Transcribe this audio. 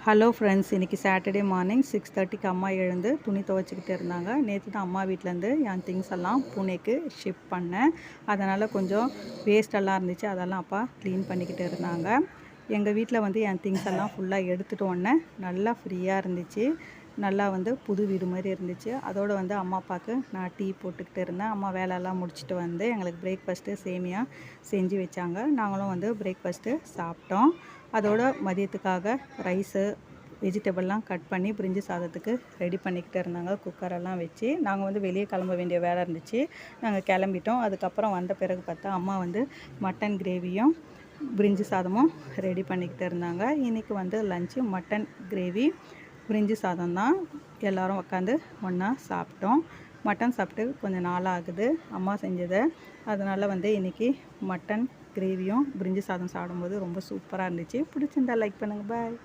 Hello friends, இன்றைக்கி Saturday morning 6:30க்கு அம்மா எழுந்து துணி துவைச்சிக்கிட்டு இருந்தாங்க. நேற்று தான் அம்மா வீட்டிலேருந்து என் திங்ஸ் எல்லாம் பூனேக்கு ஷிஃப்ட் பண்ணேன். அதனால் கொஞ்சம் வேஸ்டெல்லாம் இருந்துச்சு, அதெல்லாம் அப்பா க்ளீன் பண்ணிக்கிட்டு இருந்தாங்க. எங்கள் வீட்டில் வந்து என் திங்ஸ் எல்லாம் ஃபுல்லாக எடுத்துகிட்டு உடனே நல்லா ஃப்ரீயாக இருந்துச்சு. நல்லா வந்து புது வீடு மாதிரி இருந்துச்சு. அதோடு வந்து அம்மா அப்பாவுக்கு நான் டீ போட்டுக்கிட்டு இருந்தேன். அம்மா வேலையெல்லாம் முடிச்சுட்டு வந்து எங்களுக்கு பிரேக்ஃபாஸ்ட்டு சேமியா செஞ்சு வச்சாங்க. நாங்களும் வந்து பிரேக்ஃபாஸ்ட்டு சாப்பிட்டோம். அதோட மதியத்துக்காக ரைஸு வெஜிடபிள்லாம் கட் பண்ணி பிரிஞ்சி சாதத்துக்கு ரெடி பண்ணிக்கிட்டு இருந்தாங்க. குக்கரெல்லாம் வச்சு நாங்கள் வந்து வெளியே கிளம்ப வேண்டிய வேலை இருந்துச்சு. நாங்கள் கிளம்பிட்டோம். அதுக்கப்புறம் வந்த பிறகு பார்த்தா அம்மா வந்து மட்டன் கிரேவியும் பிரிஞ்சி சாதமும் ரெடி பண்ணிக்கிட்டு இருந்தாங்க. இன்றைக்கி வந்து லஞ்சு மட்டன் கிரேவி பிரிஞ்சி சாதம் தான். எல்லோரும் உட்காந்து ஒன்றா சாப்பிட்டோம். மட்டன் சாப்பிட்டு கொஞ்சம் நாள் ஆகுது அம்மா செஞ்சதை. அதனால் வந்து இன்றைக்கி மட்டன் கிரேவியும் பிரிஞ்சி சாதம் சாப்பிடும்போது ரொம்ப சூப்பராக இருந்துச்சு. பிடிச்சிருந்தா லைக் பண்ணுங்கள். பாய்.